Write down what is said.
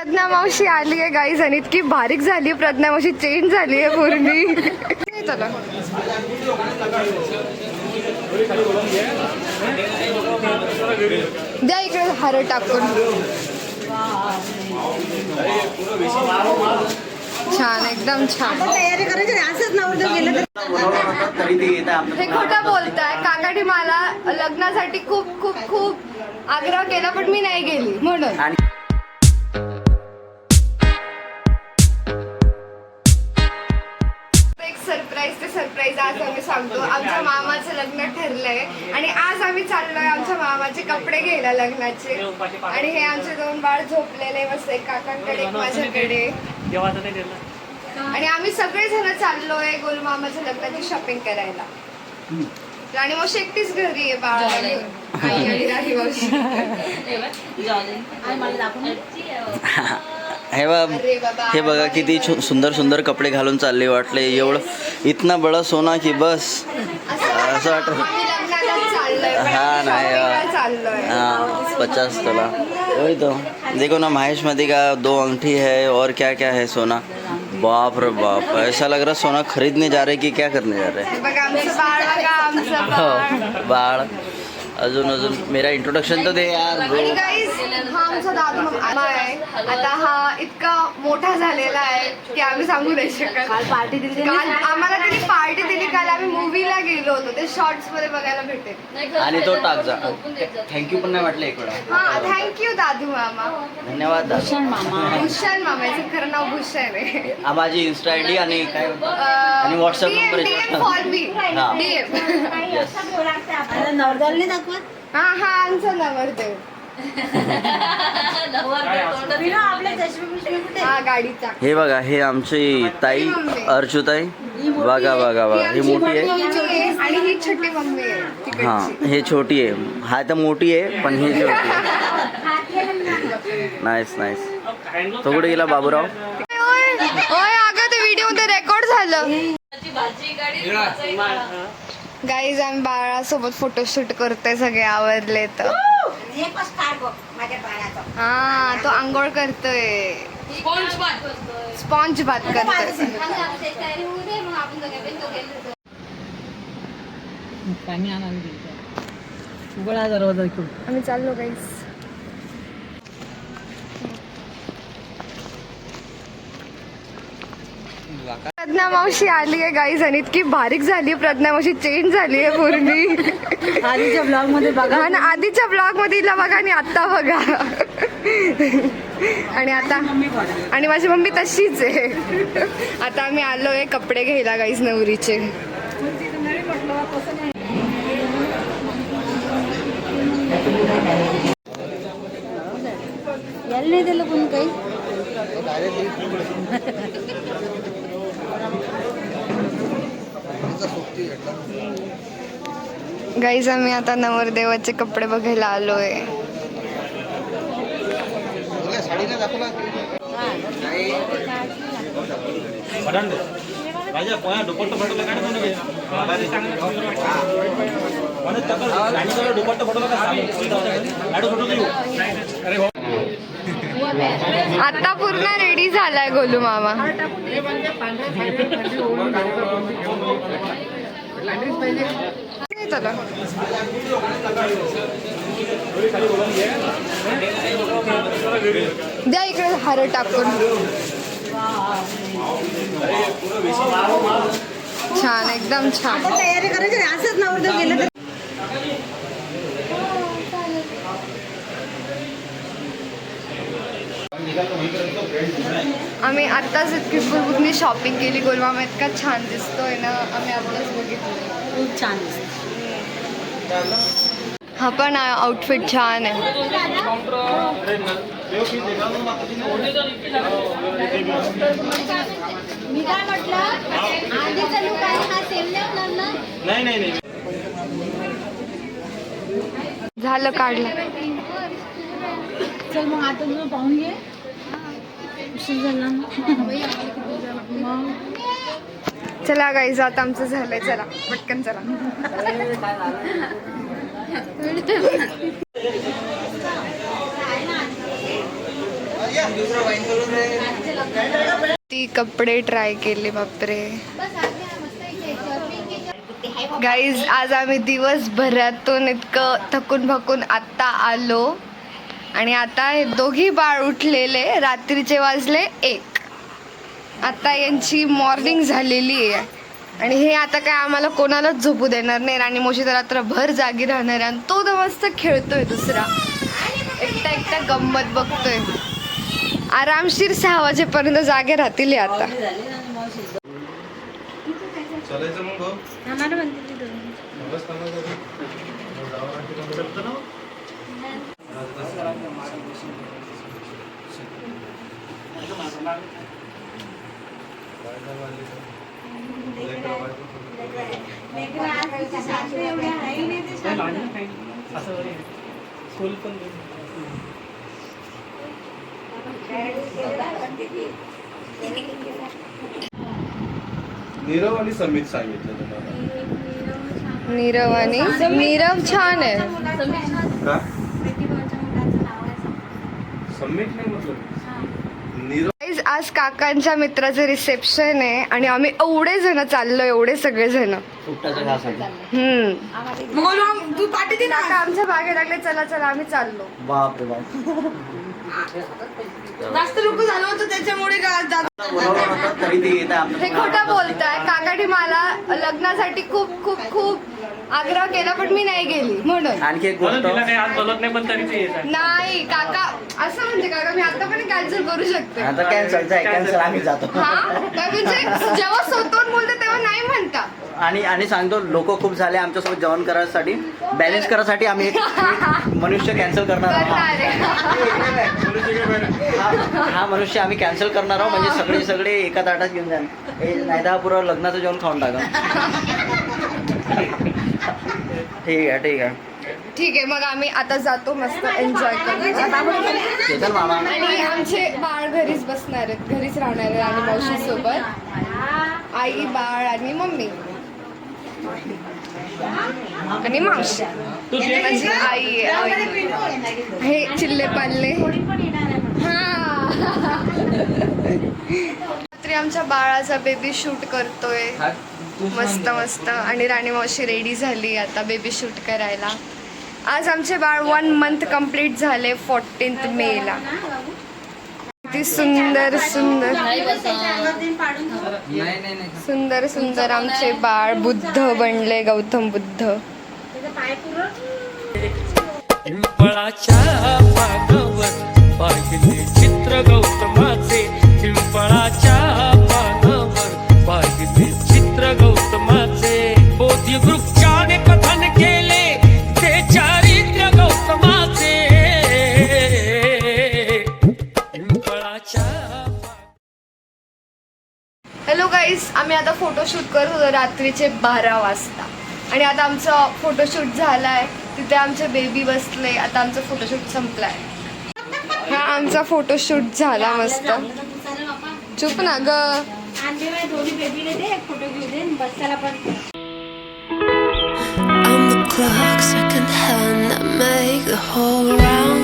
प्रज्ञा मावशी आली आहे गाईज आणि इतकी बारीक झाली प्रज्ञा मावशी, चेंज झाली आहे पूर्ण. चला द्या इकडे हार टाकून. छान, एकदम छान. तयारी करायची असंच नवरदेव गेलं तर हे खोटं बोलताय. काकाने मला लग्नासाठी खूप खूप खूप आग्रह केला पण मी नाही गेली म्हणून. सरप्राईज आज आम्ही सांगतो. आमच्या मामाचं लग्न ठरलंय आणि आज आम्ही चाललोय आमच्या मामाचे कपडे घ्यायला लग्नाचे. आणि हे आमचे दोन बाळ झोपलेले मस्त, एक काकांकडे एक माझ्याकडे. आणि आम्ही सगळेजण चाललोय गोलू मामाच्या लग्नाची शॉपिंग करायला. राणी मावशी एकटीच घरी आहे बाळा आणि राणी मावशी. हे बघा किती सुंदर सुंदर कपडे घालून चालले. वाटले एवढं इतना बड़ा सोना की बस असं वाटत. हाँ नहीं हाँ 50 तोला वही तो. देखो ना महेश मदी का 2 अंगठी है और क्या क्या है सोना. बाप रे बाप, ऐसा लग रहा सोना खरीदने जा रहे कि क्या करने जा रहे. बाळ अजून अजून मेरा इंट्रोडक्शन तो दे यार ब्रो. हा आमचा दादू मामा आहे. आता हा इतका मोठा झालेला आहे की आम्ही सांगू नाही शकत. काल पार्टी दिली. काल आम्हाला त्यांनी पार्टी दिली. काल आम्ही मूवीला गेलो होतो, ते शॉर्ट्स मध्ये बघायला भेटेल. आणि तो टाक जा. थँक्यू पण नाही वाटलं एक वेळा. हा थँक्यू दादू मामा. धन्यवाद दादा. भूषण मामा, याचं खरं नाव भूषण आहे. माझी इन्स्टा आयडी आणि काय आणि व्हॉट्सअप नंबर. नवरदेवाला दाखवत. हा हा आमचा नवरदेव. हा गाडीचा. हे बघा हे आमची ताई अर्जुताई. बघा बघा बघा ही मोठी आहे आणि ही छोटी मम्मी आहे. हा हे छोटी आहे. हा तर मोठी आहे पण ही छोटी आहे. Nice nice. तो कुठे गेला बाबूराव. ओय अगं ते व्हिडिओ मध्ये रेकॉर्ड झालं. गाईज आम्ही बाळासोबत फोटोशूट करतोय. सगळे आवरले तर. हा तो आंघोळ करतोय. स्पॉन्ज बात करतोय. आम्ही चाललो गाईज. प्रज्ञा मावशी आली आहे गाईज आणि इतकी बारीक झाली प्रज्ञा मावशी, चेंज झाली आहे पूर्ण. आधीच्या ब्लॉग मध्ये बघा. हा ना, आधीच्या ब्लॉग मध्ये हिला बघा आणि आता बघा. आणि आता आणि माझी मम्मी तशीच आहे. आता आम्ही आलोय कपडे घ्यायला गाईज नवरीचे. यायला नाही दिलं कोणी काही. गाईज आम्ही आता नवरदेवाचे कपडे बघायला आलोय. आता पूर्ण रेडी झालाय गोलू मामा. चला द्या इकडे हार टाकून. छान, एकदम छान. तयारी करायची असंच नवरदेव गेलं तर. आम्ही आत्ताच इतकी पूर्ण शॉपिंग केली. गोलमामा इतका छान दिसतोय ना. आम्ही आत्ताच बघितलं. खूप छान दिसत. हा पण आउटफिट छान आहे. मी काय म्हटलं आधीचा लुक आहे हा सेम नाही होणार ना. नाही झालं, काढलं. चल मग आता तुझं पाहून घे. चला गाईज आता आमचं झालंय. चला पटकन चला. ती कपडे ट्राय केले बापरे. गाईज आज आम्ही दिवसभरातून इतकं थकून भकून आत्ता आलो आणि आता हे दोघी बाळ उठलेले. रात्रीचे वाजले 1. आता यांची मॉर्निंग झालेली आहे आणि हे आता काय आम्हाला कोणालाच झोपू देणार नाही. राणी मावशी तर रात्रभर जागी राहणार आहे आणि तो तर मस्त खेळतोय दुसरा एकटा एकटा गंमत बघतोय. आरामशीर 6 वाजेपर्यंत जागे राहतील आता. नीरव आणि समित सांगितलं तुम्हाला. नीरव आणि नीरव छान आहे. का समित नाही म्हटलं. नीरव Guys, आज काकांच्या मित्राचं रिसेप्शन आहे आणि आम्ही एवढे जण चाललो. एवढे सगळे जण. फुकटाचं घास आहे. तू पाठी दे ना. आमच्या बागे लागले. चला चला आम्ही चाललो. बाप रे बाप. जास्त लोक झालं होतं त्याच्यामुळे तरी ते येत हे खोटं बोलताय. काकाने मला लग्नासाठी खूप खूप खूप आग्रह केला पण मी नाही गेली म्हणून. आणखी एक गोष्ट नाही काका असं म्हणजे काका मी आता पण कॅन्सल करू शकते. आता कॅन्सल आम्ही जातो. हा काय म्हणजे जेव्हा स्वतःहून बोलते तेव्हा नाही म्हणता. आणि सांगतो लोक खूप झाले आमच्यासोबत जेवण करायसाठी. बॅलन्स करायसाठी आम्ही एक मनुष्य कॅन्सल करणार आहोत. हा मनुष्य आम्ही कॅन्सल करणार आहोत म्हणजे सगळे एका ताटात घेऊन जाणार. नाही तर हा पुरं लग्नाचं जेवण खाऊन टाका. ठीक आहे मग आम्ही आता जातो मस्त एन्जॉय करू. मामा आणि आमचे बाळ घरीच बसणार आहेत. घरीच राहणार आहे आणि मावशी सोबत आई बाळ आणि मम्मी आणि मावशी माझी आई आहे. हे चिल्ले पाल्ले. रात्री आमच्या बाळाचा बेबी शूट करतोय मस्त आणि राणी मावशी रेडी झाली आता बेबी शूट करायला. आज आमचे बाळ 1 month कंप्लीट झाले 14th मेला. किती सुंदर आमचे बाळ बुद्ध बनले. गौतम बुद्ध. पिंपळाच्या पानावर पाहिले चित्र गौतमाचे. पिंपळाच्या पानावर पाहिले चित्र गौतमाचे. बोधी वृक्षाने कथन केले ते चारित्र्य गौतमाचे. पिंपळाच्या. हॅलो गाईज, आम्ही आता फोटोशूट करत होतो रात्रीचे 12 वाजता आणि आता आमचा फोटोशूट झालाय. तिथे आमचे बेबी बसले. आता आमचा फोटोशूट संपलाय. हा आमचा फोटोशूट झाला मस्त. चुप ना ग. I'm the clock, second hand that make the whole round.